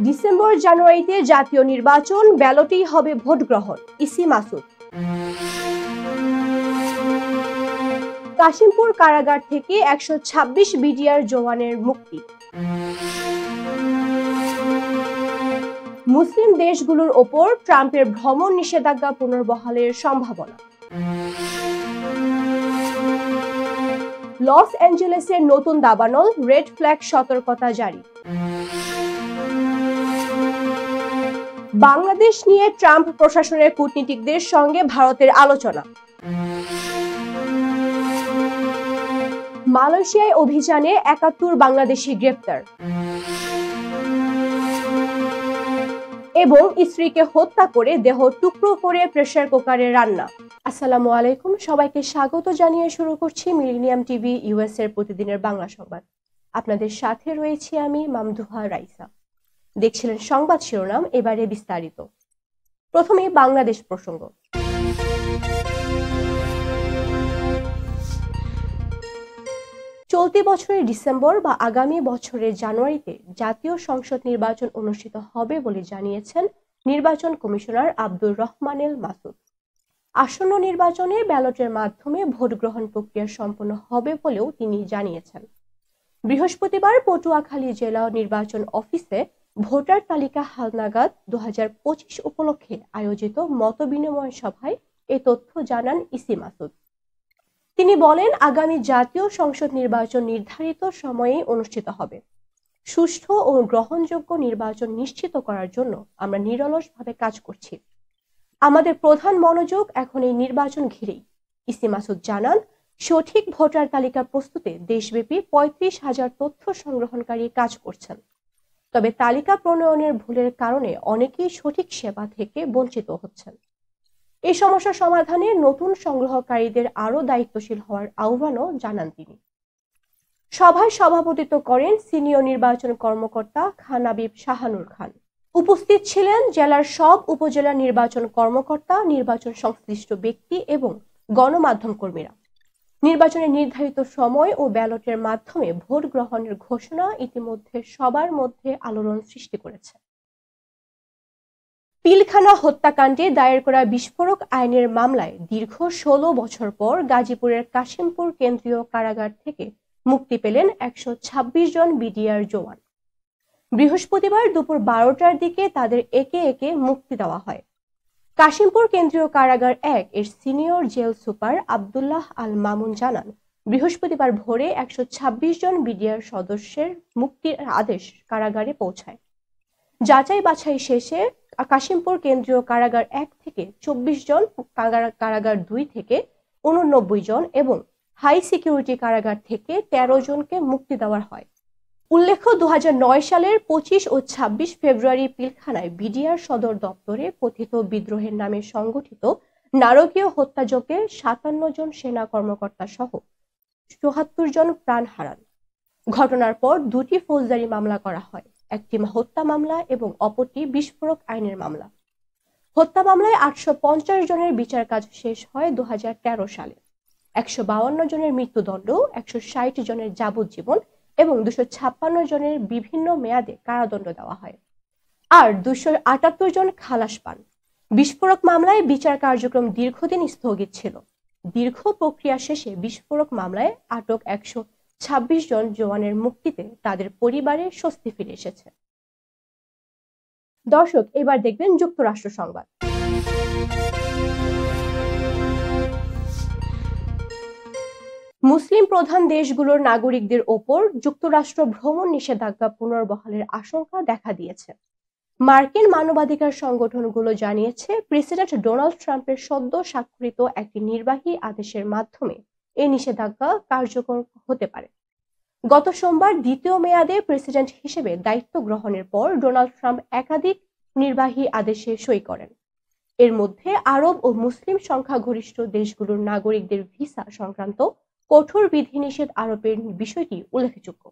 December জানুয়ারিতে জাতীয় নির্বাচন, ব্যালটেই হবে ভোট গ্রহণ, ইসি মাসুদ। কাশিমপুর কারাগার থেকে 126 বিডিআর জওয়ানের মুক্তি। মুসলিম দেশগুলোর ওপর ট্রাম্পের ভ্রমণ নিষেধাজ্ঞা পুনর্বহালের সম্ভাবনা। লস অ্যাঞ্জেলেসের নতুন দাবানল, রেড ফ্ল্যাগ সতর্কতা জারি। বাংলাদেশ নিয়ে ট্রাম্প প্রশাসনের কূটনীতিকদের সঙ্গে ভারতের আলোচনা। মালয়েশিয়ায় অভিযানে 71 বাংলাদেশি গ্রেপ্তার এবং স্ত্রীকে হত্যা করে দেহ টুকরো করে প্রেসার কুকারে রান্না। আসসালামু আলাইকুম, সবাইকে স্বাগত জানিয়ে শুরু করছি মিলেনিয়াম টিভি ইউএস এর প্রতিদিনের বাংলা সংবাদ। আপনাদের সাথে রয়েছি আমি মামদুহা রাইসা। দেখছিলেন সংবাদ শিরোনাম, এবারে বিস্তারিত। প্রথমে বাংলাদেশ প্রসঙ্গ। চলতি বছরের ডিসেম্বর বা আগামী বছরের জানুয়ারিতে জাতীয় সংসদ নির্বাচন অনুষ্ঠিত হবে বলে জানিয়েছেন নির্বাচন কমিশনার আব্দুর রহমানেল মাসুদ। আসন্ন নির্বাচনে ব্যালটের মাধ্যমে ভোট গ্রহণ প্রক্রিয়া সম্পন্ন হবে বলেও তিনি জানিয়েছেন। বৃহস্পতিবার পটুয়াখালী জেলা নির্বাচন অফিসে ভোটার তালিকা হালনাগাদ 2025 উপলক্ষে আয়োজিত মতবিনিময় সভায় এ তথ্য জানান ইসি মাসুদ। তিনি বলেন, আগামী জাতীয় সংসদ নির্বাচন নির্ধারিত সময়ে অনুষ্ঠিত হবে। সুষ্ঠু ও গ্রহণযোগ্য নির্বাচন নিশ্চিত করার জন্য আমরা নিরলসভাবে কাজ করছি। আমাদের প্রধান মনোযোগ এখন এই নির্বাচন ঘিরেই। ইসি মাসুদ জানান, সঠিক ভোটার তালিকা প্রস্তুতে দেশব্যাপী 35,000 তথ্য সংগ্রহণকারী কাজ করছেন। তবে তালিকা প্রণয়নের ভুলের কারণে অনেকেই সঠিক সেবা থেকে বঞ্চিত হচ্ছেন। এই সমস্যা সমাধানে নতুন সংগ্রহকারীদের আরও দায়িত্বশীল হওয়ার আহ্বানও জানান তিনি। সভায় সভাপতিত্ব করেন সিনিয়র নির্বাচন কর্মকর্তা খান আবিব শাহানুর খান। উপস্থিত ছিলেন জেলার সব উপজেলা নির্বাচন কর্মকর্তা, নির্বাচন সংশ্লিষ্ট ব্যক্তি এবং গণমাধ্যম কর্মীরা। নির্বাচনের নির্ধারিত সময় ও ব্যালটের মাধ্যমে ভোট গ্রহণের ঘোষণা ইতিমধ্যে সবার মধ্যে আলোড়ন সৃষ্টি করেছে। পিলখানা হত্যাকাণ্ডে দায়ের করা বিস্ফোরক আইনের মামলায় দীর্ঘ 16 বছর পর গাজীপুরের কাশিমপুর কেন্দ্রীয় কারাগার থেকে মুক্তি পেলেন 126 জন বিডিআর জওয়ান। বৃহস্পতিবার দুপুর 12টার দিকে তাদের একে একে মুক্তি দেওয়া হয়। কাশিমপুর কেন্দ্রীয় কারাগার 1 এর senior jail super Abdullah Al Mamun জানান, বৃহস্পতিবার ভোরে 126 জন বিডিআর সদস্যের মুক্তির আদেশ কারাগারে পৌঁছায়। যাচাই বাছাই শেষে কাশিমপুর কেন্দ্রীয় কারাগার 1 থেকে 24 জন, কারাগার 2 থেকে 89 জন এবং হাই সিকিউরিটি কারাগার থেকে 13 জনকে মুক্তি দেওয়া হয়। উল্লেখ্য, 2009 সালের 25 ও 26 ফেব্রুয়ারি পিলখানায় বিডিআর সদর দপ্তরে কথিত বিদ্রোহের নামে সংগঠিত নারকীয় হত্যাযজ্ঞে 57 জন সেনা কর্মকর্তা সহ 74 জন প্রাণ হারান। ঘটনার পর 2টি ফৌজদারি মামলা করা হয়, একটি হত্যা মামলা এবং অপরটি বিস্ফোরক আইনের মামলা। হত্যা মামলায় 850 জনের বিচার কাজ শেষ হয় 2013 সালে। 152 জনের মৃত্যুদণ্ড, 160 জনের যাবজ্জীবন এবং 256 জনের বিভিন্ন মেয়াদে কারাদণ্ড দেওয়া হয়, আর 278 জন খালাস পান। বিস্ফোরক মামলায় বিচার কার্যক্রম দীর্ঘদিন স্থগিত ছিল। দীর্ঘ প্রক্রিয়া শেষে বিস্ফোরক মামলায় আটক 126 জন জওয়ানের মুক্তিতে তাদের পরিবারে স্বস্তি ফিরে এসেছে। দর্শক, এবার দেখবেন যুক্তরাষ্ট্র সংবাদ। মুসলিম প্রধান দেশগুলোর নাগরিকদের ওপর যুক্তরাষ্ট্র ভ্রমণ নিষেধাজ্ঞা পুনর্বহালের আশঙ্কা দেখা দিয়েছে। মার্কিন মানবাধিকার সংগঠনগুলো জানিয়েছে, প্রেসিডেন্ট ডোনাল্ড ট্রাম্পের সদ্য স্বাক্ষরিত একটি নির্বাহী আদেশের মাধ্যমে এই নিষেধাজ্ঞা কার্যকর হতে পারে। গত সোমবার দ্বিতীয় মেয়াদে প্রেসিডেন্ট হিসেবে দায়িত্ব গ্রহণের পর ডোনাল্ড ট্রাম্প একাধিক নির্বাহী আদেশে সই করেন। এর মধ্যে আরব ও মুসলিম সংখ্যাগরিষ্ঠ দেশগুলোর নাগরিকদের ভিসা সংক্রান্ত কঠোর বিধিনিষেধ আরোপের বিষয়টি উল্লেখযোগ্য।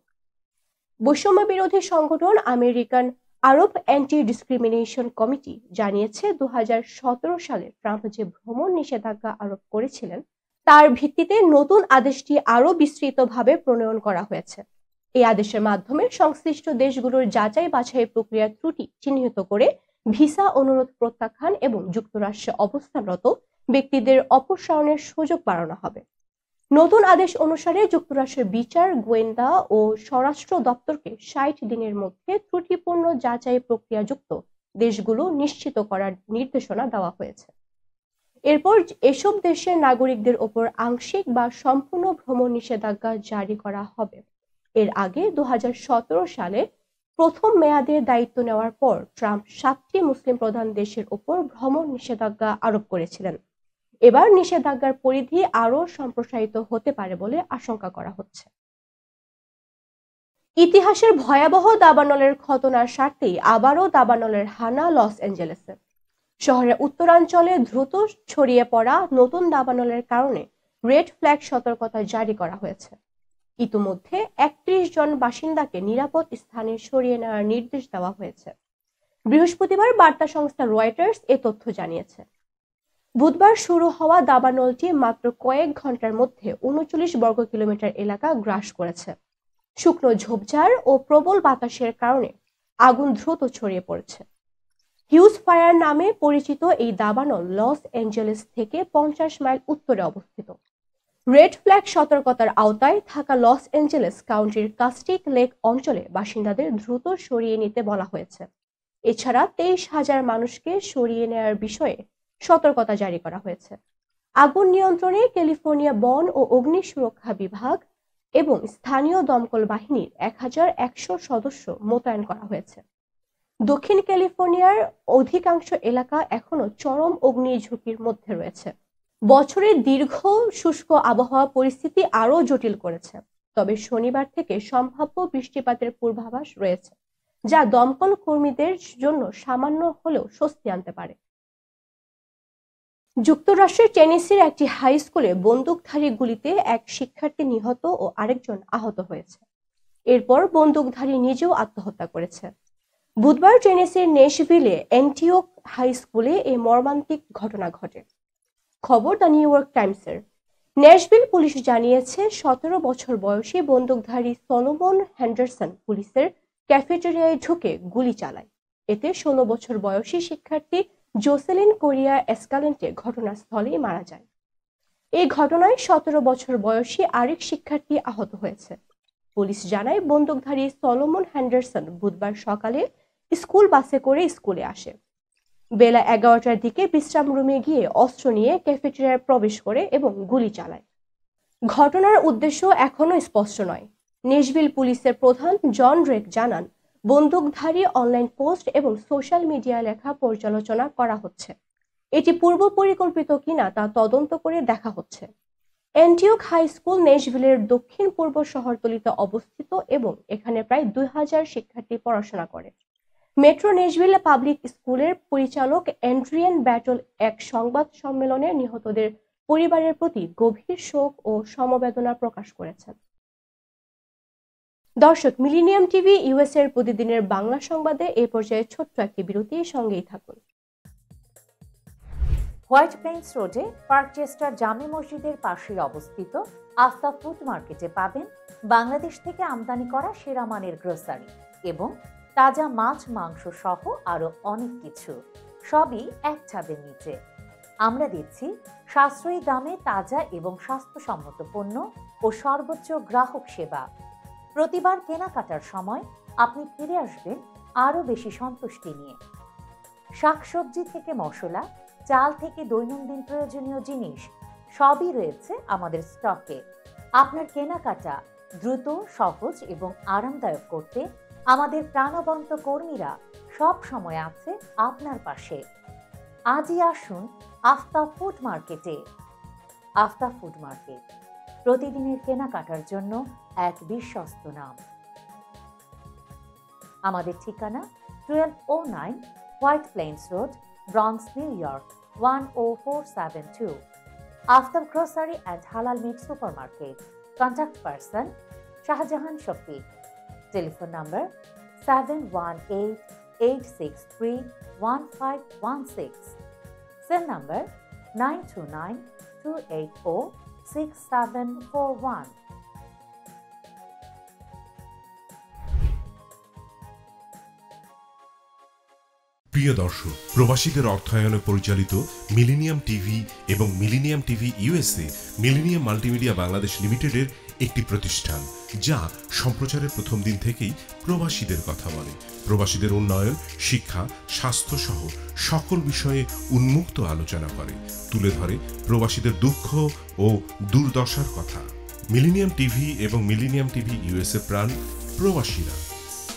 বৈষম্য বিরোধী সংগঠন আমেরিকান আরব অ্যান্টি ডিসক্রিমিনেশন কমিটি জানিয়েছে, 2017 সালে ট্রাম্প যে ভ্রমণ নিষেধাজ্ঞা আরোপ করেছিলেন তার ভিত্তিতে নতুন আদেশটি আরও বিস্তৃতভাবে প্রণয়ন করা হয়েছে। এই আদেশের মাধ্যমে সংশ্লিষ্ট দেশগুলোর যাচাই বাছাই প্রক্রিয়ার ত্রুটি চিহ্নিত করে ভিসা অনুরোধ প্রত্যাখ্যান এবং যুক্তরাষ্ট্রে অবস্থানরত ব্যক্তিদের অপসারণের সুযোগ বাড়ানো হবে। নতুন আদেশ অনুসারে যুক্তরাষ্ট্রের বিচার, গোয়েন্দা ও স্বরাষ্ট্র দপ্তরকে ৬০ দিনের মধ্যে ত্রুটিপূর্ণ যাচাই প্রক্রিয়াযুক্ত দেশগুলো নিশ্চিত করার নির্দেশনা দেওয়া হয়েছে। এরপর এসব দেশের নাগরিকদের ওপর আংশিক বা সম্পূর্ণ ভ্রমণ নিষেধাজ্ঞা জারি করা হবে। এর আগে ২০১৭ সালে প্রথম মেয়াদের দায়িত্ব নেওয়ার পর ট্রাম্প ৭টি মুসলিম প্রধান দেশের ওপর ভ্রমণ নিষেধাজ্ঞা আরোপ করেছিলেন। এবার নিষেধাজ্ঞার পরিধি আরও সম্প্রসারিত হতে পারে বলে আশঙ্কা করা হচ্ছে। ইতিহাসের ভয়াবহ দাবানলের ঘটনার স্বার্থেই আবারও দাবানলের হানা লস অ্যাঞ্জেলেসে। শহরের উত্তরাঞ্চলে দ্রুত ছড়িয়ে পড়া নতুন দাবানলের কারণে রেড ফ্ল্যাগ সতর্কতা জারি করা হয়েছে। ইতিমধ্যে ৩১ জন বাসিন্দাকে নিরাপদ স্থানে সরিয়ে নেওয়ার নির্দেশ দেওয়া হয়েছে। বৃহস্পতিবার বার্তা সংস্থা রয়টার্স এ তথ্য জানিয়েছে। বুধবার শুরু হওয়া দাবানলটি মাত্র কয়েক ঘন্টার মধ্যে ৩৯ বর্গ কিলোমিটার এলাকা গ্রাস করেছে। শুকনো ঝোপঝাড় ও প্রবল বাতাসের কারণে আগুন দ্রুত ছড়িয়ে পড়েছে। হিউজ ফায়ার নামে পরিচিত এই দাবানল লস অ্যাঞ্জেলেস থেকে ৫০ মাইল উত্তরে অবস্থিত। রেড ফ্ল্যাগ সতর্কতার আওতায় থাকা লস অ্যাঞ্জেলেস কাউন্টির কাস্টিক লেক অঞ্চলে বাসিন্দাদের দ্রুত সরিয়ে নিতে বলা হয়েছে। এছাড়া ২৩,০০০ মানুষকে সরিয়ে নেওয়ার বিষয়ে সতর্কতা জারি করা হয়েছে। আগুন নিয়ন্ত্রণে ক্যালিফোর্নিয়া বন ও অগ্নি সুরক্ষা বিভাগ এবং স্থানীয় দমকল বাহিনীর ১,১০০ সদস্য মোতায়েন করা হয়েছে। দক্ষিণ ক্যালিফোর্নিয়ার অধিকাংশ এলাকা এখনো চরম অগ্নি ঝুঁকির মধ্যে রয়েছে। বছরের দীর্ঘ শুষ্ক আবহাওয়া পরিস্থিতি আরও জটিল করেছে। তবে শনিবার থেকে সম্ভাব্য বৃষ্টিপাতের পূর্বাভাস রয়েছে, যা দমকল কর্মীদের জন্য সামান্য হলেও স্বস্তি আনতে পারে। যুক্তরাষ্ট্রের টেনেসির একটি হাই স্কুলে বন্দুকধারী গুলিতে এক শিক্ষার্থী নিহত ও আরেকজন আহত হয়েছে। এরপর বন্দুকধারী নিজেও আত্মহত্যা করেছে। বুধবার টেনেসির নেশভিলে অ্যান্টিওক হাই স্কুলে এই মর্মান্তিক ঘটনা ঘটে। খবর দ্য নিউ ইয়র্ক টাইমসের। ন্যাশভিল পুলিশ জানিয়েছে ১৭ বছর বয়সী বন্দুকধারী সলোমন হেন্ডারসন পুলিশের ক্যাফেটেরিয়ায় ঢুকে গুলি চালায়। এতে ১৬ বছর বয়সী শিক্ষার্থী জোসেলিন কোরিয়া এসকালেন্টে ঘটনাস্থলেই মারা যায়। এই ঘটনায় ১৭ বছর বয়সী আরেক শিক্ষার্থী আহত হয়েছে। পুলিশ জানায় বন্দুকধারী সলোমন হেন্ডারসন বুধবার সকালে স্কুল বাসে করে স্কুলে আসে। বেলা ১১টার দিকে বিশ্রাম রুমে গিয়ে অস্ত্র নিয়ে ক্যাফেটেরিয়ায় প্রবেশ করে এবং গুলি চালায়। ঘটনার উদ্দেশ্য এখনো স্পষ্ট নয়। নেশভিল পুলিশের প্রধান জন ড্রেক জানান, বন্দুকধারী অনলাইন পোস্ট এবং সোশ্যাল মিডিয়া লেখা পর্যালোচনা করা হচ্ছে। এটি পূর্ব পরিকল্পিত কিনা তা তদন্ত করে দেখা হচ্ছে। অ্যান্টিওক হাই স্কুল নেশভিলের দক্ষিণ পূর্ব শহরতলিতে অবস্থিত এবং এখানে প্রায় ২,০০০ শিক্ষার্থী পড়াশোনা করে। মেট্রো নেশভিল পাবলিক স্কুলের পরিচালক অ্যান্ড্রিয়ান ব্যাটল এক সংবাদ সম্মেলনে নিহতদের পরিবারের প্রতি গভীর শোক ও সমবেদনা প্রকাশ করেছেন। দর্শক, মিলেনিয়াম টিভি ইউএস এর প্রতিদিনের বাংলা সংবাদে এই পর্যায়ে ছোট্ট একটি বিরতি, সঙ্গেই থাকুন। হোয়াইট প্লেন্স রোডে পার্কচেস্টার জামে মসজিদের পাশে অবস্থিত আফতাব ফুড মার্কেটে পাবেন বাংলাদেশ থেকে আমদানি করা সেরা মানের গ্রোসারি এবং তাজা মাছ, মাংস সহ আরো অনেক কিছু, সবই এক ছাদের নিচে। আমরা দিচ্ছি সাশ্রয়ী দামে তাজা এবং স্বাস্থ্যসম্মত পণ্য ও সর্বোচ্চ গ্রাহক সেবা। প্রতিবার কেনাকাটার সময় আপনি ফিরে আসবেন আরো বেশি সন্তুষ্টি নিয়ে। শাকসবজি থেকে মশলা, চাল থেকে দৈনন্দিন প্রয়োজনীয় জিনিস সবই রয়েছে আমাদের স্টকে। আপনার কেনাকাটা দ্রুত, সহজ এবং আরামদায়ক করতে আমাদের প্রাণবন্ত কর্মীরা সব সময় আছে আপনার পাশে। আজই আসুন আফতাব ফুড মার্কেটে। আফতাব ফুড মার্কেট, প্রতিদিনের কেনাকাটার জন্য এক বিশ্বস্ত নাম। আমাদের ঠিকানা 1209 White Plains Road, Bronx, New York 10472। Aftab Grocery and Halal Meat Supermarket. Contact person Shahjahan Shafiq. Telephone number 7188631516। Cell number 9292806741। প্রিয় দর্শক, প্রবাসীদের অর্থায়নে পরিচালিত মিলেনিয়াম টিভি এবং Millennium TV USA Millennium Multimedia Bangladesh লিমিটেডের একটি প্রতিষ্ঠান, যা সম্প্রচারের প্রথম দিন থেকেই প্রবাসীদের কথা বলে। প্রবাসীদের উন্নয়ন, শিক্ষা, স্বাস্থ্য সহ সকল বিষয়ে উন্মুক্ত আলোচনা করে, তুলে ধরে প্রবাসীদের দুঃখ ও দুর্দশার কথা। মিলেনিয়াম টিভি এবং মিলেনিয়াম টিভি ইউএসএ প্রাণ প্রবাসীরা।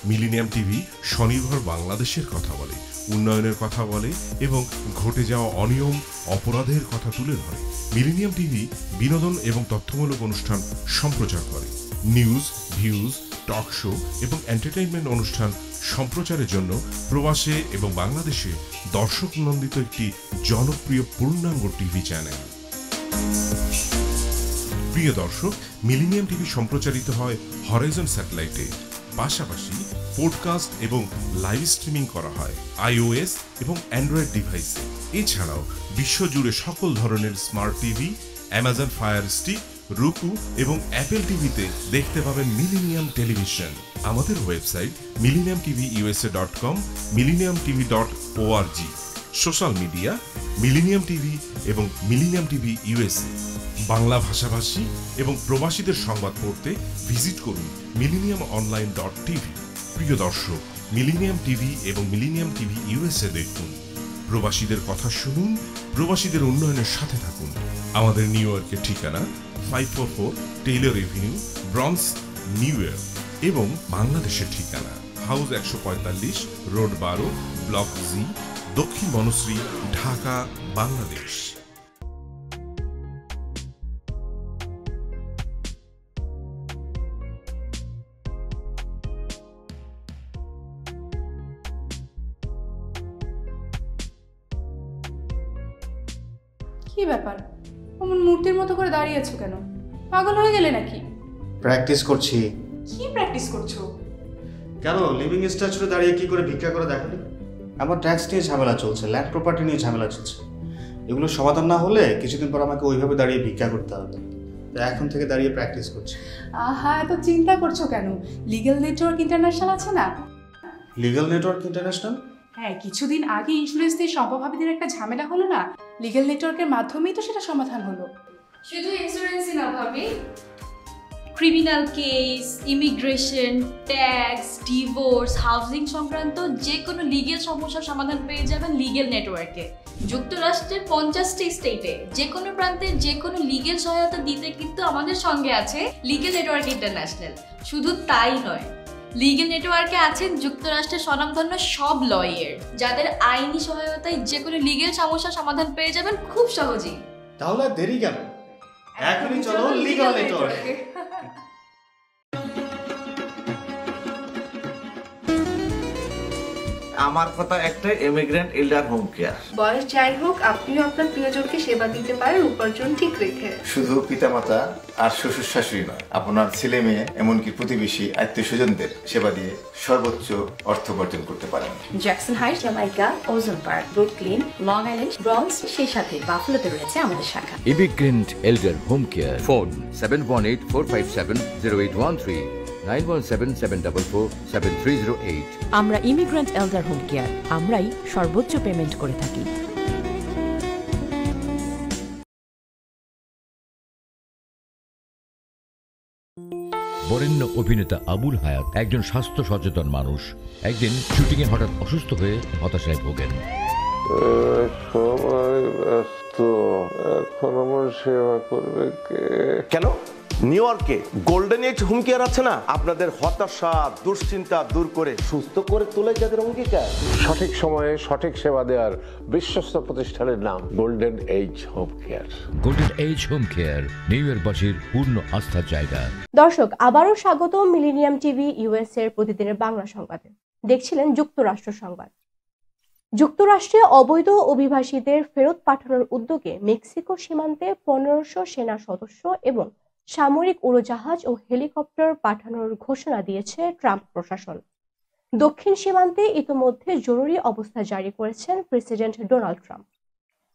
মিলেনিয়াম টিভি স্বনির্ভর বাংলাদেশের কথা বলে, উন্নয়নের কথা বলে এবং ঘটে যাওয়া অনিয়ম, অপরাধের কথা তুলে ধরে। মিলেনিয়াম টিভি বিনোদন এবং তথ্যমূলক অনুষ্ঠান সম্প্রচার করে। নিউজ, ভিউজ, টক শো এবং এন্টারটেইনমেন্ট অনুষ্ঠান সম্প্রচারের জন্য প্রবাসে এবং বাংলাদেশে দর্শক নন্দিত একটি জনপ্রিয় পূর্ণাঙ্গ টিভি চ্যানেল। প্রিয় দর্শক, মিলেনিয়াম টিভি সম্প্রচারিত হয় হরাইজন স্যাটেলাইটে। পাশাপাশি পডকাস্ট এবং লাইভ স্ট্রিমিং করা হয় iOS এবং অ্যান্ড্রয়েড ডিভাইসে। এছাড়াও বিশ্বজুড়ে সকল ধরনের smart TV, Amazon fire stick, রুকু এবং অ্যাপেল টিভিতে দেখতে পাবেন মিলেনিয়াম টেলিভিশন। আমাদের website millenniumtvusa.com, millenniumtv.org। Social media millennium TV এবং মিলেনিয়াম টিভি ইউএসএ। বাংলা ভাষাভাষী এবং প্রবাসীদের সংবাদ পড়তে ভিজিট করুন millenniumonline.tv। প্রিয় দর্শক, মিলেনিয়াম টিভি এবং মিলেনিয়াম টিভি ইউএসএ দেখুন, প্রবাসীদের কথা শুনুন, প্রবাসীদের উন্নয়নের সাথে থাকুন। আমাদের নিউ ইয়র্কের ঠিকানা 544 Taylor Avenue, bronze, new York এবং বাংলাদেশের ঠিকানা হাউস 145, রোড 12, ব্লক জি, দক্ষিণ বনশ্রী, ঢাকা, বাংলাদেশ। কি ব্যাপার, অমন মূর্তির মতো করে দাঁড়িয়ে আছো কেন? পাগল হয়ে গেলে নাকি? প্র্যাকটিস করছি। কি প্র্যাকটিস করছো? কেন লিভিং স্ট্যাচুতে দাঁড়িয়ে কি করে ভিক্ষা করে দেখনি? আমার ট্যাক্স নিয়ে ঝামেলা চলছে, ল্যান্ড প্রপার্টি নিয়ে ঝামেলা চলছে। এগুলো সমাধান না হলে কিছুদিন পর আমাকে ওইভাবে দাঁড়িয়ে ভিক্ষা করতে হবে। তাই এখন থেকে দাঁড়িয়ে প্র্যাকটিস করছি। আহা, এত চিন্তা করছো কেন? লিগ্যাল নেটওয়ার্ক ইন্টারন্যাশনাল আছে না? Legal network international? হ্যাঁ, কিছুদিন আগে ইন্স্যুরেন্স দিয়ে সম্পভাবীদের একটা ঝামেলা হলো না, লিগ্যাল নেটওয়ার্কের মাধ্যমেই তো সেটা সমাধান হলো। শুধু ইন্স্যুরেন্সই না ভাবি, criminal case, immigration, tax, divorce, housing সংক্রান্ত যে কোনো লিগেল সমস্যার সমাধান পেয়ে যাবেন লিগেল নেটওয়ার্কে। যুক্তরাষ্ট্রের 50টি স্টেটে যে কোনো প্রান্তে যে কোনো লিগেল সহায়তা দিতে কিন্তু আমাদের সঙ্গে আছে লিগেল নেটওয়ার্ক ইন্টারন্যাশনাল। শুধু তাই নয়, লিগেল নেটওয়ার্কে আছেন যুক্তরাষ্ট্রের স্বনামধন্য সব লয়ার, যাদের আইনি সহায়তায় যে কোনো লিগেল সমস্যার সমাধান পেয়ে যাবেন খুব সহজেই। তাহলে দেরি কেন? এখনই চলো লিগ্যাল নেটওয়ার্কে। আমার কথা একটা, ইমিগ্রেন্ট এল্ডার হোম কেয়ার। বয়স যাই হোক, আপনিও আপনার প্রিয়জনকে সেবা দিতে পারেন উপার্জন ঠিক রেখে। শুধু পিতামাতা আর শ্বশুর শাশুড়ি নয়, আপনার ছেলে মেয়ে এমনকি প্রতিবেশী আত্মীয় স্বজনদের সেবা দিয়ে সর্বোচ্চ অর্থ উপার্জন করতে পারেন। জ্যাকসন হাইটস, জামাইকা, ওজন park, Brooklyn, long island, bronze, সেই সাথে বাফলোতে রয়েছে আমাদের শাখা। Immigrant এল্ডার home care. ফোন 7184570813, 9177447308। আমরা ইমিগ্রেন্ট এল্ডার হোম কেয়ার, আমরাই সর্বোচ্চ পেমেন্ট করে থাকি। বরেণ্য অভিনেতা আবুল হায়াত একজন স্বাস্থ্য সচেতন মানুষ। একদিন শুটিং এ হঠাৎ অসুস্থ হয়ে হতাশায় ভোগেন। সবাই ব্যস্ত, এখন আমার সেবা করবে কে? কেন? নিউ ইয়র্কে গোল্ডেন এজ হোম কেয়ার আছে না, আপনাদের হতাশা, দুশ্চিন্তা দূর করে সুস্থ করে তোলে যাদের অঙ্গীকার। সঠিক সময়ে সঠিক সেবা দেওয়ার বিশ্বস্ত প্রতিষ্ঠানের নাম Golden Age Home Care. Golden Age Home Care New ইয়র্কবাসীর পূর্ণ আস্থার জায়গা। দর্শক, আবারও স্বাগত মিলেনিয়াম টিভি ইউএসএ এর প্রতিদিনের বাংলা সংবাদে। দেখছিলেন যুক্তরাষ্ট্র সংবাদ। যুক্তরাষ্ট্রে অবৈধ অভিবাসীদের ফেরত পাঠানোর উদ্যোগে মেক্সিকো সীমান্তে 1500 সেনা সদস্য এবং সামরিক উড়োজাহাজ ও হেলিকপ্টার পাঠানোর ঘোষণা দিয়েছে ট্রাম্প প্রশাসন। দক্ষিণ সীমান্তে ইতোমধ্যে জরুরি অবস্থা জারি করেছেন প্রেসিডেন্ট ডোনাল্ড ট্রাম্প।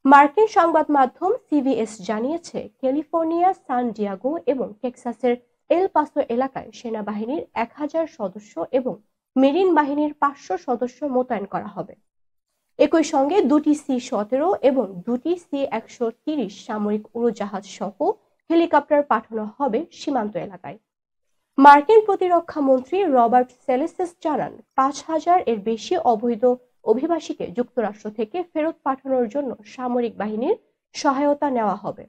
মার্কিন সংবাদ মাধ্যম সিবিএস জানিয়েছে, ক্যালিফোর্নিয়া, সান ডিয়েগো এবং টেক্সাসের এল পাসো এলাকায় সেনাবাহিনীর 1000 সদস্য এবং মেরিন বাহিনীর 500 সদস্য মোতায়েন করা হবে। একই সঙ্গে দুটি C-17 এবং দুটি C-130 সামরিক উড়োজাহাজ সহ হেলিকপ্টার পাঠানো হবে সীমান্ত এলাকায়। মার্কিন প্রতিরক্ষা মন্ত্রী রবার্ট সেলেসিস জানান, 5,000 এর বেশি অবৈধ অভিবাসীকে যুক্তরাষ্ট্র থেকে ফেরত পাঠানোর জন্য সামরিক বাহিনীর সহায়তা নেওয়া হবে।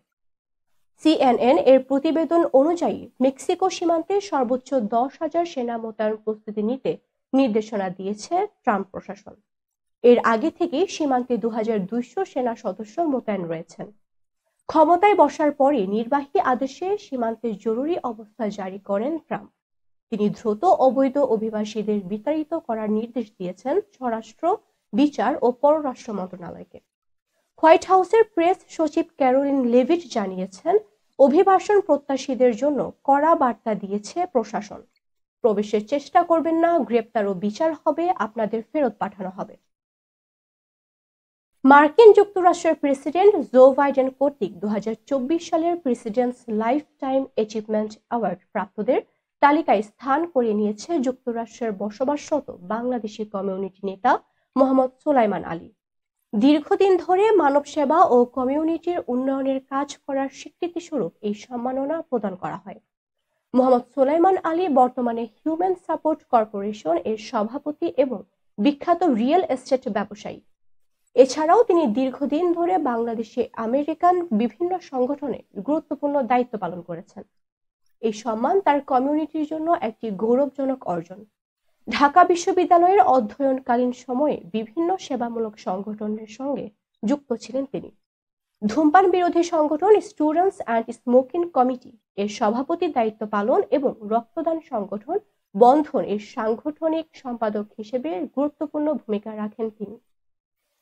CNN এর প্রতিবেদন অনুযায়ী মেক্সিকো সীমান্তে সর্বোচ্চ 10,000 সেনা মোতায়েন প্রস্তুতি নিতে নির্দেশনা দিয়েছে ট্রাম্প প্রশাসন। এর আগে থেকেই সীমান্তে 2,200 সেনা সদস্য মোতায়েন রয়েছেন। ক্ষমতায় বসার পরে নির্বাহী আদেশে সীমান্তে জরুরি অবস্থা জারি করেন ট্রাম্প। তিনি দ্রুত অবৈধ অভিবাসীদের বিতাড়িত করার নির্দেশ দিয়েছেন স্বরাষ্ট্র, বিচার ও পররাষ্ট্র মন্ত্রণালয়কে। হোয়াইট হাউসের প্রেস সচিব ক্যারোলিন লেভিট জানিয়েছেন, অভিবাসন প্রত্যাশীদের জন্য কড়া বার্তা দিয়েছে প্রশাসন। প্রবেশের চেষ্টা করবেন না, গ্রেপ্তার ও বিচার হবে, আপনাদের ফেরত পাঠানো হবে। মার্কিন যুক্তরাষ্ট্রের প্রেসিডেন্ট জো বাইডেন কর্তৃক 2024 সালের Presidents Lifetime Achievement Award প্রাপ্তদের তালিকায় স্থান করে নিয়েছে যুক্তরাষ্ট্রের বসবাসরত বাংলাদেশি কমিউনিটি নেতা মোহাম্মদ সোলাইমান আলী। দীর্ঘদিন ধরে মানব সেবা ও কমিউনিটির উন্নয়নের কাজ করার স্বীকৃতিস্বরূপ এই সম্মাননা প্রদান করা হয়। মোহাম্মদ সোলাইমান আলী বর্তমানে হিউম্যান সাপোর্ট কর্পোরেশন এর সভাপতি এবং বিখ্যাত রিয়েল এস্টেট ব্যবসায়ী। এছাড়াও তিনি দীর্ঘদিন ধরে বাংলাদেশে আমেরিকান বিভিন্ন সংগঠনে গুরুত্বপূর্ণ দায়িত্ব পালন করেছেন। এই সম্মান তার কমিউনিটির জন্য একটি গৌরবজনক অর্জন। ঢাকা বিশ্ববিদ্যালয়ের অধ্যয়নকালীন সময়ে বিভিন্ন সেবামূলক সংগঠনের সঙ্গে যুক্ত ছিলেন তিনি। ধূমপান বিরোধী সংগঠন স্টুডেন্টস অ্যান্ড স্মোকিং কমিটি এর সভাপতির দায়িত্ব পালন এবং রক্তদান সংগঠন বন্ধন এর সাংগঠনিক সম্পাদক হিসেবে গুরুত্বপূর্ণ ভূমিকা রাখেন তিনি।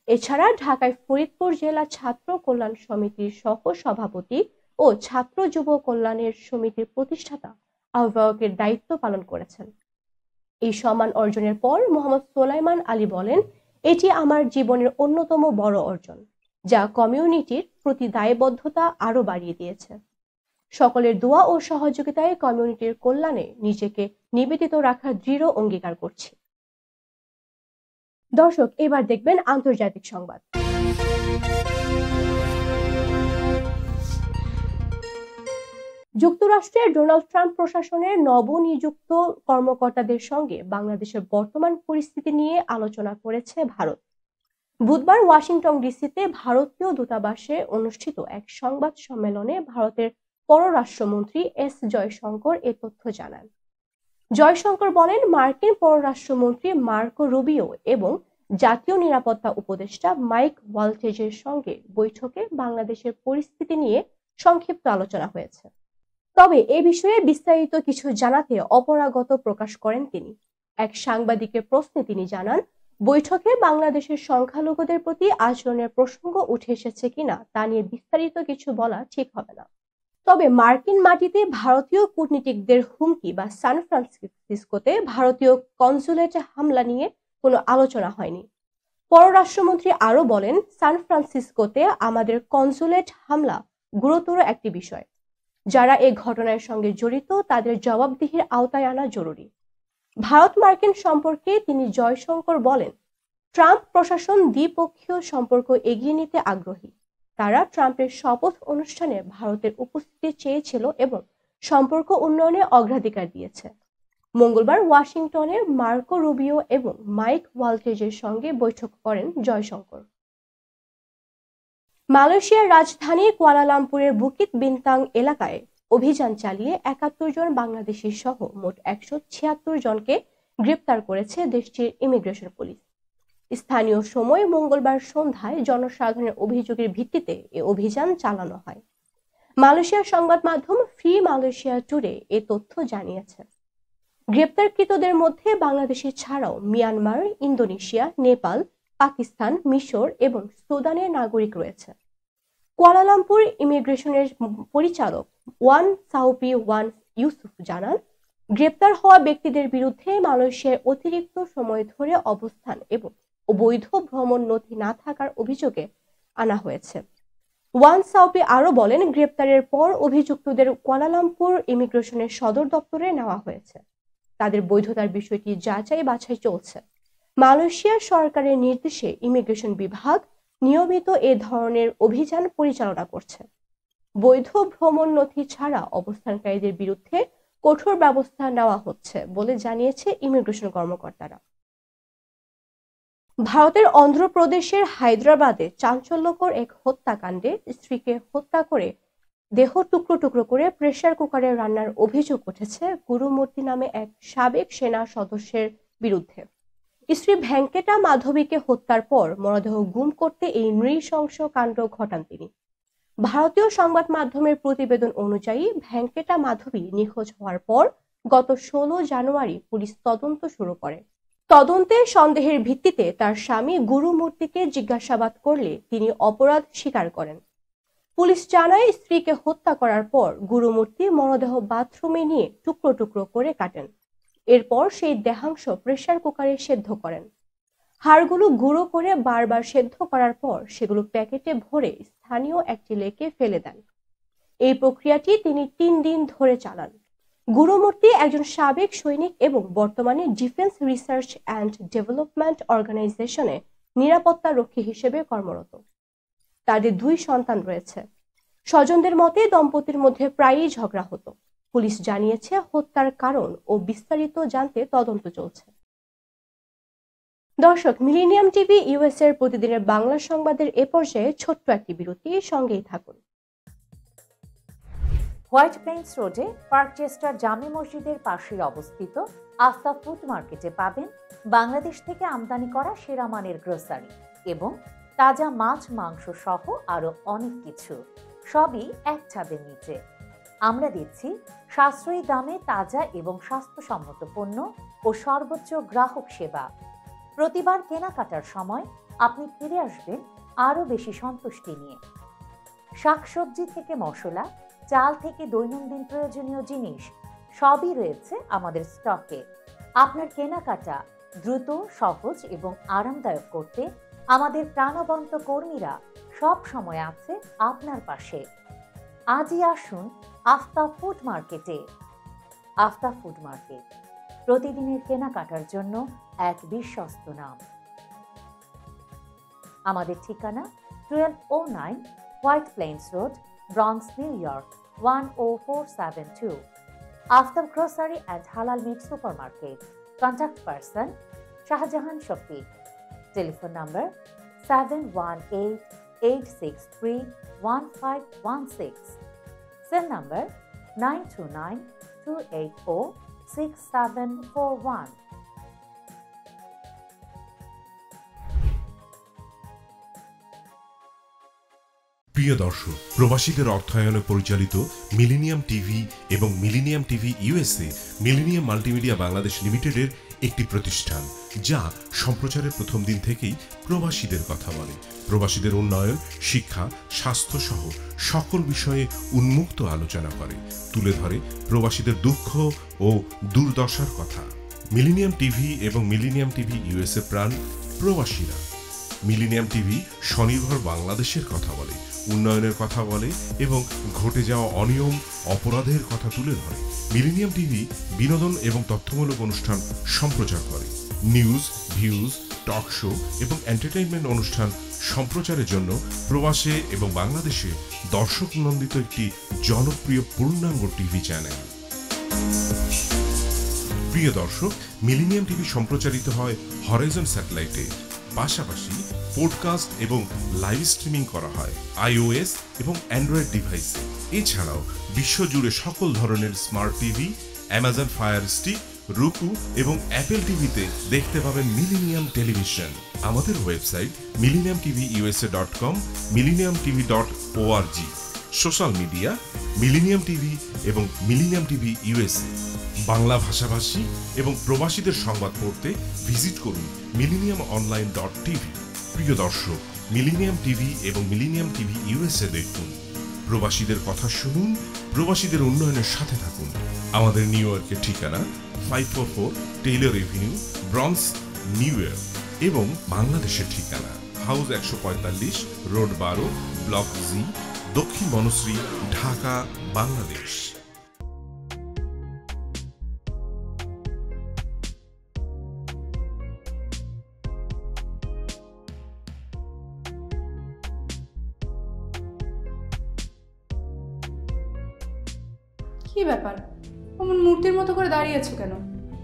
এছাড়া ঢাকায় ফরিদপুর জেলা ছাত্র কল্যাণ সমিতির সহ সভাপতি ও ছাত্র যুব কল্যাণের সমিতির প্রতিষ্ঠাতা আহ্বায়কের দায়িত্ব পালন করেছেন। এই সম্মান অর্জনের পর মোহাম্মদ সোলাইমান আলী বলেন, এটি আমার জীবনের অন্যতম বড় অর্জন, যা কমিউনিটির প্রতি দায়বদ্ধতা আরো বাড়িয়ে দিয়েছে। সকলের দোয়া ও সহযোগিতায় কমিউনিটির কল্যাণে নিজেকে নিবেদিত রাখার দৃঢ় অঙ্গীকার করছি। দর্শক, এবার দেখবেন আন্তর্জাতিক সংবাদ। যুক্তরাষ্ট্রের ডোনাল্ড ট্রাম্প প্রশাসনের নবনিযুক্ত কর্মকর্তাদের সঙ্গে বাংলাদেশের বর্তমান পরিস্থিতি নিয়ে আলোচনা করেছে ভারত। বুধবার ওয়াশিংটন ডিসিতে ভারতীয় দূতাবাসে অনুষ্ঠিত এক সংবাদ সম্মেলনে ভারতের পররাষ্ট্রমন্ত্রী এস জয়শঙ্কর এ তথ্য জানান। জয়শঙ্কর বলেন, মার্কিন পররাষ্ট্রমন্ত্রী মার্কো রুবিও এবং জাতীয় নিরাপত্তা উপদেষ্টা মাইক ওয়ালটেজের সঙ্গে বৈঠকে বাংলাদেশের পরিস্থিতি নিয়ে সংক্ষিপ্ত আলোচনা হয়েছে। তবে এ বিষয়ে বিস্তারিত কিছু জানাতে অপারগতা প্রকাশ করেন তিনি। এক সাংবাদিকের প্রশ্নে তিনি জানান, বৈঠকে বাংলাদেশের সংখ্যালঘুদের প্রতি আচরণের প্রসঙ্গ উঠে এসেছে কিনা তা নিয়ে বিস্তারিত কিছু বলা ঠিক হবে না। তবে মার্কিন মাটিতে ভারতীয় কূটনীতিকদের হুমকি বা সান ফ্রান্সিসকোতে ভারতীয় কনসুলেটে হামলা নিয়ে কোনো আলোচনা হয়নি। পররাষ্ট্রমন্ত্রী আরো বলেন, সান ফ্রান্সিসকোতে আমাদের কনসুলেট হামলা গুরুতর একটি বিষয়। যারা এই ঘটনার সঙ্গে জড়িত তাদের জবাবদিহির আওতায় আনা জরুরি। ভারত মার্কিন সম্পর্কে তিনি জয়শঙ্কর বলেন, ট্রাম্প প্রশাসন দ্বিপক্ষীয় সম্পর্ক এগিয়ে নিতে আগ্রহী। তারা ট্রাম্পের শপথ অনুষ্ঠানে ভারতের উপস্থিতি চেয়েছিল এবং সম্পর্ক উন্নয়নে অগ্রাধিকার দিয়েছে। মঙ্গলবার ওয়াশিংটনে মার্কো রুবিও এবং মাইক ওয়ালটেজের সঙ্গে বৈঠক করেন জয়শঙ্কর। মালয়েশিয়ার রাজধানী কুয়ালালামপুরের বুকিত বিন্তাং এলাকায় অভিযান চালিয়ে 71 জন বাংলাদেশি সহ মোট 176 জনকে গ্রেপ্তার করেছে দেশটির ইমিগ্রেশন পুলিশ। স্থানীয় সময় মঙ্গলবার সন্ধ্যায় জনসাধারণের অভিযোগের ভিত্তিতে এ অভিযান চালানো হয়। মালয়েশিয়ার সংবাদ মাধ্যম ফ্রি মালয়েশিয়া টুডে এ তথ্য জানিয়েছে। গ্রেপ্তারকৃতদের মধ্যে বাংলাদেশি ছাড়াও মিয়ানমার, ইন্দোনেশিয়া, নেপাল, পাকিস্তান, মিশর এবং সুদানের নাগরিক রয়েছে। কুয়ালালামপুর ইমিগ্রেশনের পরিচালক ওয়ান সাউপি ওয়ান ইউসুফ জানান, গ্রেপ্তার হওয়া ব্যক্তিদের বিরুদ্ধে মালয়েশিয়ায় অতিরিক্ত সময় ধরে অবস্থান এবং অবৈধ ভ্রমণ নথি না থাকার অভিযোগে আনা হয়েছে। ওয়ান সাউপি আরো বলেন, গ্রেপ্তারের পর অভিযুক্তদের কুয়ালালামপুর ইমিগ্রেশনের সদর দপ্তরে নেওয়া হয়েছে। তাদের বৈধতার বিষয়টি যাচাই বাছাই চলছে। মালয়েশিয়া সরকারের নির্দেশে ইমিগ্রেশন বিভাগ নিয়মিত এ ধরনের অভিযান পরিচালনা করছে। বৈধ ভ্রমণ নথি ছাড়া অবস্থানকারীদের বিরুদ্ধে কঠোর ব্যবস্থা নেওয়া হচ্ছে বলে জানিয়েছে ইমিগ্রেশন কর্মকর্তারা। ভারতের অন্ধ্রপ্রদেশের হায়দ্রাবাদে চাঞ্চল্যকর এক হত্যাকাণ্ডে স্ত্রীকে হত্যা করে দেহ টুকরো টুকরো করে প্রেসার কুকারে রান্নার অভিযোগ উঠেছে গুরুমূর্তি নামে এক সাবেক সেনা সদস্যের বিরুদ্ধে। স্ত্রী ভেঙ্কটা মাধবীকে হত্যার পর মরদেহ গুম করতে এই নৃশংস কাণ্ড ঘটান তিনি। ভারতীয় সংবাদ মাধ্যমের প্রতিবেদন অনুযায়ী ভেঙ্কটা মাধবী নিখোঁজ হওয়ার পর গত 16 জানুয়ারি পুলিশ তদন্ত শুরু করে। তদন্তে সন্দেহের ভিত্তিতে তার স্বামী গুরুমূর্তিকে জিজ্ঞাসাবাদ করলে তিনি অপরাধ স্বীকার করেন। পুলিশ জানায় স্ত্রীকে হত্যা করার পর গুরুমূর্তি মরদেহ বাথরুমে নিয়ে টুকরো টুকরো করে কাটেন। এরপর সেই দেহাংশ প্রেসার কুকারে সেদ্ধ করেন। হাড়গুলো গুঁড়ো করে বারবার সেদ্ধ করার পর সেগুলো প্যাকেটে ভরে স্থানীয় একটি লেকে ফেলে দেন। এই প্রক্রিয়াটি তিনি 3 দিন ধরে চালান। গুরুমূর্তি একজন সাবেক সৈনিক এবং বর্তমানে ডিফেন্স রিসার্চ অ্যান্ড ডেভেলপমেন্ট অর্গানাইজেশনে নিরাপত্তা রক্ষী হিসেবে কর্মরত। তাদের 2 সন্তান রয়েছে। স্বজনদের মতে দম্পতির মধ্যে প্রায়ই ঝগড়া হতো। পুলিশ জানিয়েছে হত্যার কারণ ও বিস্তারিত জানতে তদন্ত চলছে। দর্শক, মিলেনিয়াম টিভি ইউএস এর প্রতিদিনের বাংলা সংবাদের এ পর্যায়ে ছোট্ট একটি বিরতি, সঙ্গেই থাকুন। হোয়াইট প্লেন্স রোডে পার্কচেস্টার জামে মসজিদের পাশে অবস্থিত আস্থা ফুড মার্কেটে পাবেন বাংলাদেশ থেকে আমদানি করা সেরা মানের গ্রোসারি এবং তাজা মাছ মাংস সহ আরো অনেক কিছু, সবই এক ছাদের নিচে। আমরা দিচ্ছি সাশ্রয়ী দামে তাজা এবং স্বাস্থ্যসম্মত পণ্য ও সর্বোচ্চ গ্রাহক সেবা। প্রতিবার কেনাকাটার সময় আপনি ফিরে আসবেন আরো বেশি সন্তুষ্টি নিয়ে। শাকসবজি থেকে মশলা, চাল থেকে দৈনন্দিন প্রয়োজনীয় জিনিস সবই রয়েছে আমাদের স্টকে। আপনার কেনাকাটা দ্রুত, সহজ এবং আরামদায়ক করতে আমাদের প্রাণবন্ত কর্মীরা সব সময় আছে আপনার পাশে। আজই আসুন আস্থা ফুড মার্কেটে। আস্থা ফুড মার্কেট প্রতিদিনের কেনাকাটার জন্য এক বিশ্বস্ত নাম। আমাদের ঠিকানা 1209 White Plains Road, Bronx, New York 10472। Aftab Grocery and Halal Meat Supermarket. Contact person Shahjahan Shafiq. Telephone number 7188631516। Cell number 9292846741। প্রিয় দর্শক, প্রবাসীদের অর্থায়নে পরিচালিত মিলেনিয়াম টিভি এবং Millennium TV USA Millennium Multimedia Bangladesh লিমিটেডের একটি প্রতিষ্ঠান, যা সম্প্রচারের প্রথম দিন থেকেই প্রবাসীদের কথা বলে। প্রবাসীদের উন্নয়ন, শিক্ষা, স্বাস্থ্য সহ সকল বিষয়ে উন্মুক্ত আলোচনা করে, তুলে ধরে প্রবাসীদের দুঃখ ও দুর্দশার কথা। মিলেনিয়াম টিভি এবং মিলেনিয়াম টিভি ইউএসএ প্রাণ প্রবাসীরা। মিলেনিয়াম টিভি স্বনির্ভর বাংলাদেশের কথা বলে, উন্নয়নের কথা বলে এবং ঘটে যাওয়া অনিয়ম, অপরাধের কথা তুলে ধরে। মিলেনিয়াম টিভি বিনোদন এবং তথ্যমূলক অনুষ্ঠান সম্প্রচার করে। নিউজ, ভিউজ, টক শো এবং এন্টারটেইনমেন্ট অনুষ্ঠান সম্প্রচারের জন্য প্রবাসে এবং বাংলাদেশে দর্শক নন্দিত একটি জনপ্রিয় পূর্ণাঙ্গ টিভি চ্যানেল। প্রিয় দর্শক, মিলেনিয়াম টিভি সম্প্রচারিত হয় হরাইজন স্যাটেলাইটে। পাশাপাশি পডকাস্ট এবং লাইভ স্ট্রিমিং করা হয় iOS এবং অ্যান্ড্রয়েড ডিভাইসে। এছাড়াও বিশ্বজুড়ে সকল ধরনের smart TV, Amazon fire stick, রুকু এবং অ্যাপেল টিভিতে দেখতে পাবেন মিলেনিয়াম টেলিভিশন। আমাদের website millenniumtvusa.com, millenniumtv.org। Social media millennium TV এবং মিলেনিয়াম টিভি ইউএসএ। বাংলা ভাষাভাষী এবং প্রবাসীদের সংবাদ পড়তে ভিজিট করুন millenniumonline.tv। প্রিয় দর্শক, মিলেনিয়াম টিভি এবং মিলেনিয়াম টিভি ইউএসএ দেখুন। প্রবাসীদের কথা শুনুন, প্রবাসীদের উন্নয়নের সাথে থাকুন। আমাদের নিউ ইয়র্কের ঠিকানা 544 Taylor Avenue, Bronx, New York এবং বাংলাদেশের ঠিকানা হাউস 145, রোড 12, ব্লক জি, দক্ষিণ বনশ্রী, ঢাকা, বাংলাদেশ। কি ব্যাপার, অমন মূর্তির মতো করে দাঁড়িয়ে আছো কেন?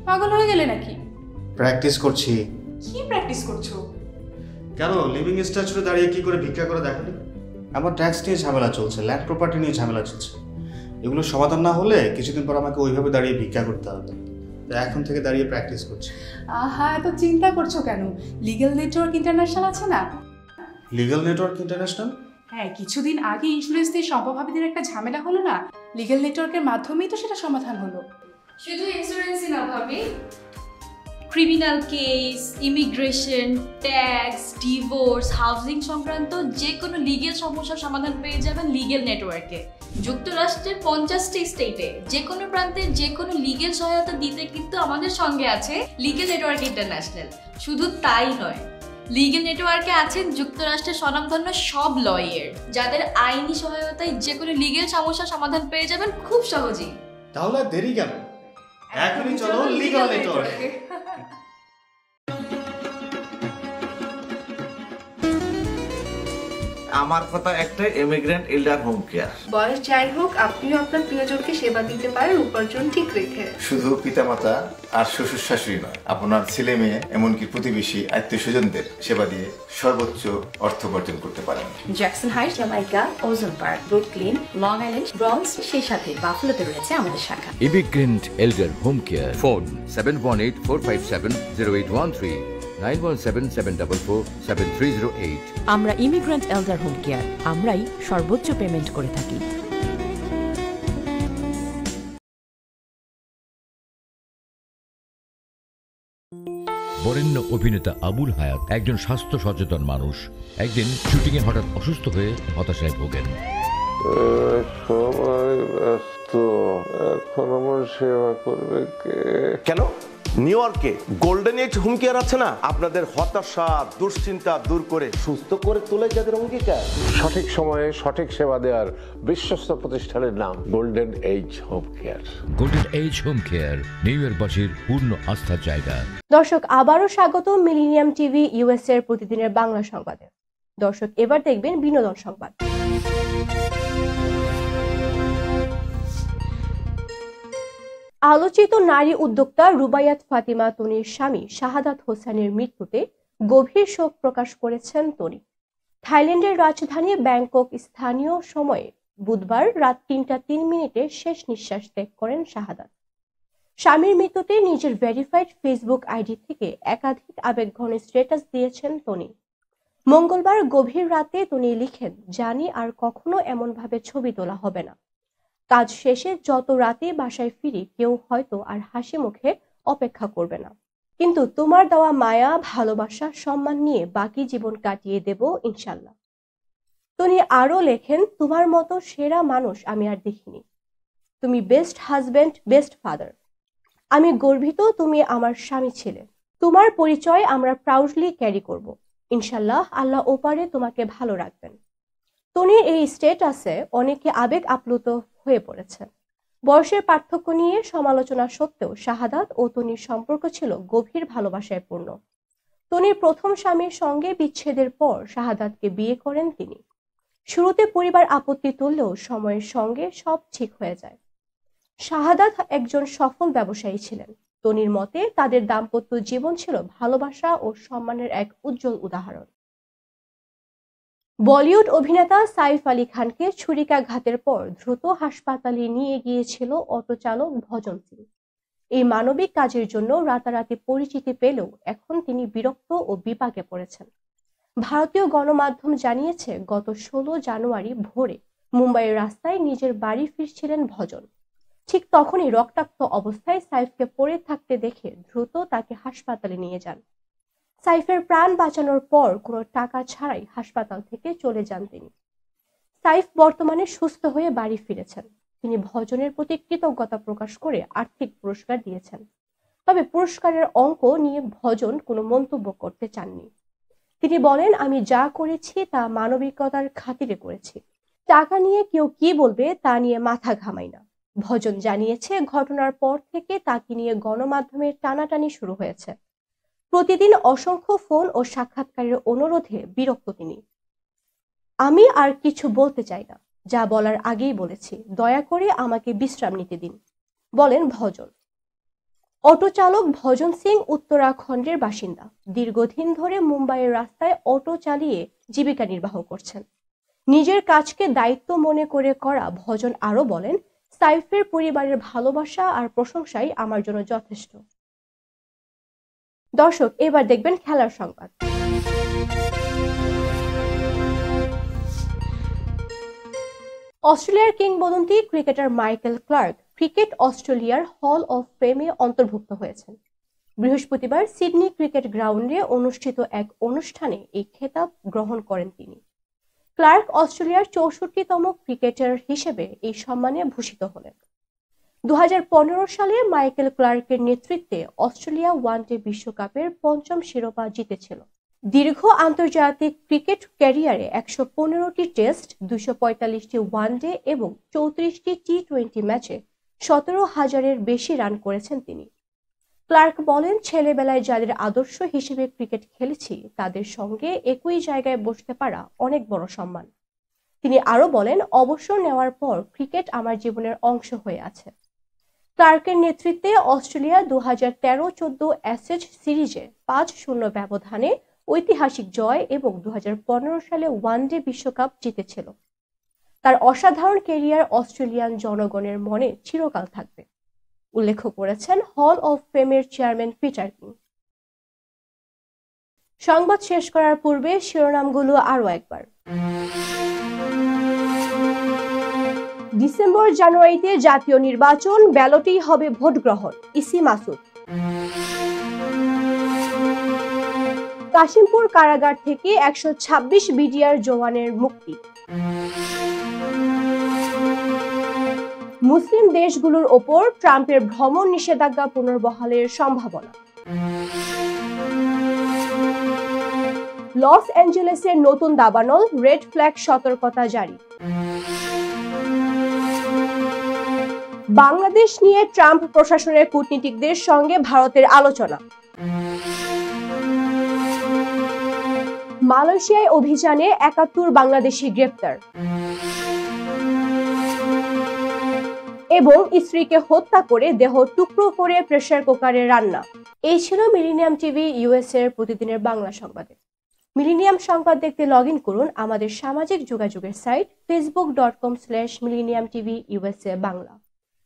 পাগল হয়ে গেলে নাকি? প্র্যাকটিস করছি। কি প্র্যাকটিস করছো? কেন লিভিং স্ট্যাচুরে দাঁড়িয়ে কি করে ভিক্ষা করে দেখনি? আমার ট্যাক্স নিয়ে ঝামেলা চলছে, ল্যান্ড প্রপার্টি নিয়ে ঝামেলা চলছে। এগুলো সমাধান না হলে কিছুদিন পর আমাকে ওইভাবে দাঁড়িয়ে ভিক্ষা করতে হবে। তাই এখন থেকে দাঁড়িয়ে প্র্যাকটিস করছি। আহা, এত চিন্তা করছো কেন? লিগ্যাল নেটওয়ার্ক ইন্টারন্যাশনাল আছে না? Legal network international? হ্যাঁ, কিছুদিন আগে ইন্স্যুরেন্স দিয়ে সম্পভাবীদের একটা ঝামেলা হলো না, লিগ্যাল নেটওয়ার্কের মাধ্যমেই তো সেটা সমাধান হলো। শুধু ইন্স্যুরেন্সই না ভাবি, criminal case, immigration, tax, divorce, housing সংক্রান্ত যে কোনো লিগেল সমস্যার সমাধান পেয়ে যাবেন লিগেল নেটওয়ার্কে। যুক্তরাষ্ট্রের 50টি স্টেটে যে কোনো প্রান্তে যে কোনো লিগেল সহায়তা দিতে কিন্তু আমাদের সঙ্গে আছে লিগেল নেটওয়ার্ক ইন্টারন্যাশনাল। শুধু তাই নয়, লিগেল নেটওয়ার্কে আছেন যুক্তরাষ্ট্রের স্বনামধন্য সব লয়ার, যাদের আইনি সহায়তায় যে কোনো লিগেল সমস্যার সমাধান পেয়ে যাবেন খুব সহজেই। তাহলে দেরি কেন? এখনই চলো লিগ্যাল নেটওয়ার্কে। আমার কথা একটা, ইমিগ্রেন্ট এল্ডার হোম কেয়ার। বয়স যাই হোক, আপনিও আপনার প্রিয়জনকে সেবা দিতে পারেন উপার্জন ঠিক রেখে। শুধু পিতামাতা আর শ্বশুর শাশুড়ি নয়, আপনার ছেলে মেয়ে এমনকি প্রতিবেশী আত্মীয় স্বজনদের সেবা দিয়ে সর্বোচ্চ অর্থ উপার্জন করতে পারেন। জ্যাকসন হাইটস, জামাইকা, ওজন park, Brooklyn, long island, bronze, সেই সাথে বাফলোতে রয়েছে আমাদের শাখা। Immigrant এল্ডার home care, phone 7184570813, 9177447308। আমরা ইমিগ্রেন্ট এল্ডার হোম কেয়ার, আমরাই সর্বোচ্চ পেমেন্ট করে থাকি। বরেণ্য অভিনেতা আবুল হায়াত একজন স্বাস্থ্য সচেতন মানুষ। একদিন শুটিংয়ে হঠাৎ অসুস্থ হয়ে হতাশায় ভোগেন। সবাই ব্যস্ত, এখন আমার সেবা করবে কে? কেন নিউ ইয়র্কে গোল্ডেন এজ হোম কেয়ার আছে না? আপনাদের হতাশা দুশ্চিন্তা দূর করে সুস্থ করে তোলে যাদের অঙ্গীকার। সঠিক সময়ে সঠিক সেবা দেওয়ার বিশ্বস্ত প্রতিষ্ঠানের নাম Golden Age Home Care. Golden Age Home Care New ইয়র্কবাসীর পূর্ণ আস্থার জায়গা। দর্শক, আবারও স্বাগত মিলেনিয়াম টিভি ইউএস এর প্রতিদিনের বাংলা সংবাদে। দর্শক, এবার দেখবেন বিনোদন সংবাদ। আলোচিত নারী উদ্যোক্তা রুবাইয়াত ফাতিমা তনির স্বামী শাহাদাত হোসেনের মৃত্যুতে গভীর শোক প্রকাশ করেছেন তনি। থাইল্যান্ডের রাজধানী ব্যাংকক স্থানীয় সময়ে বুধবার রাত 3টা 3 শেষ নিঃশ্বাস ত্যাগ করেন শাহাদাত। স্বামীর মৃত্যুতে নিজের ভেরিফাইড ফেসবুক আইডি থেকে একাধিক আবেগঘন স্ট্যাটাস দিয়েছেন তনি। মঙ্গলবার গভীর রাতে তনি লিখেন, জানি আর কখনো এমনভাবে ছবি তোলা হবে না। কাজ শেষে যত রাতে বাসায় ফিরি কেউ হয়তো আর হাসি মুখে অপেক্ষা করবে না, কিন্তু তোমার দেওয়া মায়া, ভালোবাসা, সম্মান নিয়ে বাকি জীবন কাটিয়ে দেব ইনশাল্লাহ। তনি আরো লেখেন, তোমার মতো সেরা মানুষ আমি আর দেখিনি। তুমি বেস্ট হাজবেন্ড, বেস্ট ফাদার। আমি গর্বিত তুমি আমার স্বামী ছিলে। তোমার পরিচয় আমরা প্রাউডলি ক্যারি করব ইনশাল্লাহ। আল্লাহ ওপারে তোমাকে ভালো রাখবেন। তনির এই স্ট্যাটাসে অনেকে আবেগ আপ্লুত হয়ে পড়েছে। বয়সের পার্থক্য নিয়ে সমালোচনা সত্ত্বেও শাহাদাত ও তনির সম্পর্ক ছিল গভীর ভালোবাসায় পূর্ণ। তনির প্রথম স্বামীর সঙ্গে বিচ্ছেদের পর শাহাদাতকে বিয়ে করেন তিনি। শুরুতে পরিবার আপত্তি তুললেও সময়ের সঙ্গে সব ঠিক হয়ে যায়। শাহাদাত একজন সফল ব্যবসায়ী ছিলেন। তনির মতে তাদের দাম্পত্য জীবন ছিল ভালোবাসা ও সম্মানের এক উজ্জ্বল উদাহরণ। বলিউড অভিনেতা সাইফ আলী খানকে ছুরিকাঘাতের পর দ্রুত হাসপাতালে নিয়ে গিয়েছিল অটো চালক ভজন সিং। এই মানবিক কাজের জন্য রাতারাতি পরিচিতি পেলেও এখন তিনি বিরক্ত ও বিপাকে পড়েছেন। ভারতীয় গণমাধ্যম জানিয়েছে, গত 16 জানুয়ারি ভোরে মুম্বাইয়ের রাস্তায় নিজের বাড়ি ফিরছিলেন ভজন। ঠিক তখনই রক্তাক্ত অবস্থায় সাইফকে পড়ে থাকতে দেখে দ্রুত তাকে হাসপাতালে নিয়ে যান। সাইফের প্রাণ বাঁচানোর পর কোনো টাকা ছাড়াই হাসপাতাল থেকে চলে যান তিনি। সাইফ বর্তমানে সুস্থ হয়ে বাড়ি ফিরেছেন। তিনি ভজনের প্রতি কৃতজ্ঞতা প্রকাশ করে আর্থিক পুরস্কার দিয়েছেন। তবে পুরস্কারের অঙ্ক নিয়ে ভজন কোনো মন্তব্য করতে চাননি। তিনি বলেন, আমি যা করেছি তা মানবিকতার খাতিরে করেছি। টাকা নিয়ে কেউ কি বলবে তা নিয়ে মাথা ঘামাই না। ভজন জানিয়েছে, ঘটনার পর থেকে তাকে নিয়ে গণমাধ্যমের টানাটানি শুরু হয়েছে। প্রতিদিন অসংখ্য ফোন ও সাক্ষাৎকারের অনুরোধে বিরক্ত তিনি। আমি আর কিছু বলতে চাই না। যা বলার আগেই বলেছি, দয়া করে আমাকে বিশ্রাম নিতে দিন, বলেন ভজন। অটো চালক ভজন সিং উত্তরাখণ্ডের বাসিন্দা। দীর্ঘদিন ধরে মুম্বাইয়ের রাস্তায় অটো চালিয়ে জীবিকা নির্বাহ করছেন। নিজের কাজকে দায়িত্ব মনে করে করা ভজন আরো বলেন, সাইফের পরিবারের ভালোবাসা আর প্রশংসাই আমার জন্য যথেষ্ট। দর্শক, এবার দেখবেন খেলার সংবাদ। অস্ট্রেলিয়ার কিংবদন্তি ক্রিকেটার মাইকেল ক্লার্ক ক্রিকেট অস্ট্রেলিয়ার হল অফ ফেমে অন্তর্ভুক্ত হয়েছেন। বৃহস্পতিবার সিডনি ক্রিকেট গ্রাউন্ডে অনুষ্ঠিত এক অনুষ্ঠানে এই খেতাব গ্রহণ করেন তিনি। ক্লার্ক অস্ট্রেলিয়ার 64তম ক্রিকেটার হিসেবে এই সম্মানে ভূষিত হলেন। 2015 সালে মাইকেল ক্লার্কের নেতৃত্বে অস্ট্রেলিয়া ওয়ানডে বিশ্বকাপের 5ম শিরোপা জিতেছিল। দীর্ঘ আন্তর্জাতিক ক্রিকেট ক্যারিয়ারে 115টি টেস্ট, 245টি ওয়ানডে এবং 34টি টি20 ম্যাচে 17,000-এর বেশি রান করেছেন তিনি। ক্লার্ক বলেন, ছেলেবেলায় যাদের আদর্শ হিসেবে ক্রিকেট খেলেছি তাদের সঙ্গে একই জায়গায় বসতে পারা অনেক বড় সম্মান। তিনি আরো বলেন, অবসর নেওয়ার পর ক্রিকেট আমার জীবনের অংশ হয়ে আছে। ক্লার্কের নেতৃত্বে অস্ট্রেলিয়া 2013-14 অ্যাশেজ সিরিজে 5-0 ব্যবধানে ঐতিহাসিক জয় এবং 2015 সালে ওয়ানডে বিশ্বকাপ জিতেছিল। তার অসাধারণ ক্যারিয়ার অস্ট্রেলিয়ান জনগণের মনে চিরকাল থাকবে, উল্লেখ করেছেন hall of ফেমের chairman Peter king. সংবাদ শেষ করার পূর্বে শিরোনামগুলো আরো একবার। ডিসেম্বর জানুয়ারিতে জাতীয় নির্বাচন, ব্যালটেই হবে ভোট গ্রহণ, ইসি মাসুদ। কাশিমপুর কারাগার থেকে 126 বিডিআর জওয়ানের মুক্তি। মুসলিম দেশগুলোর ওপর ট্রাম্পের ভ্রমণ নিষেধাজ্ঞা পুনর্বহালের সম্ভাবনা। লস অ্যাঞ্জেলেসের নতুন দাবানল, রেড ফ্ল্যাগ সতর্কতা জারি। বাংলাদেশ নিয়ে ট্রাম্প প্রশাসনের কূটনীতিকদের সঙ্গে ভারতের আলোচনা। মালয়েশিয়ায় অভিযানে 71 বাংলাদেশি গ্রেপ্তার এবং স্ত্রীকে হত্যা করে দেহ টুকরো করে প্রেসার কুকারে রান্না। এই ছিল মিলেনিয়াম টিভি ইউএসএ এর প্রতিদিনের বাংলা সংবাদে। মিলেনিয়াম সংবাদ দেখতে লগ ইন করুন আমাদের সামাজিক যোগাযোগের সাইট facebook.com/millenniumtvusa বাংলা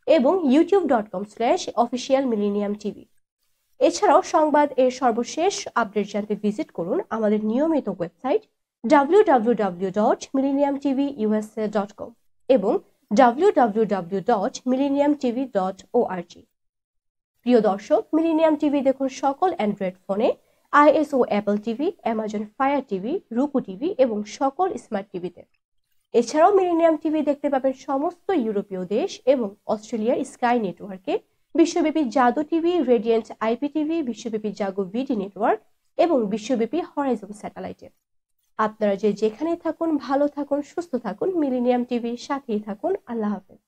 এবং youtube.com/officialmillenniumtv। এছাড়াও সংবাদ এর সর্বশেষ আপডেট জানতে ভিজিট করুন আমাদের নিয়মিত ওয়েবসাইট www.millenniumtvusa.com এবং www.millenniumtv.org। প্রিয় দর্শক, মিলেনিয়াম টিভি দেখুন সকল অ্যান্ড্রয়েড ফোনে, iOS ও Apple TV, Amazon Fire TV, Roku TV এবং সকল স্মার্ট টিভিতে। এছাড়াও মিলেনিয়াম টিভি দেখতে পাবেন সমস্ত ইউরোপীয় দেশ এবং অস্ট্রেলিয়ার স্কাই নেটওয়ার্কে, বিশ্বব্যাপী জাদু টিভি, রেডিয়েন্ট আইপি টিভি, বিশ্বব্যাপী জাগো ভিডি নেটওয়ার্ক এবং বিশ্বব্যাপী হরাইজন স্যাটেলাইটে। আপনারা যেখানে থাকুন ভালো থাকুন, সুস্থ থাকুন, মিলেনিয়াম টিভির সাথেই থাকুন। আল্লাহ হাফেজ।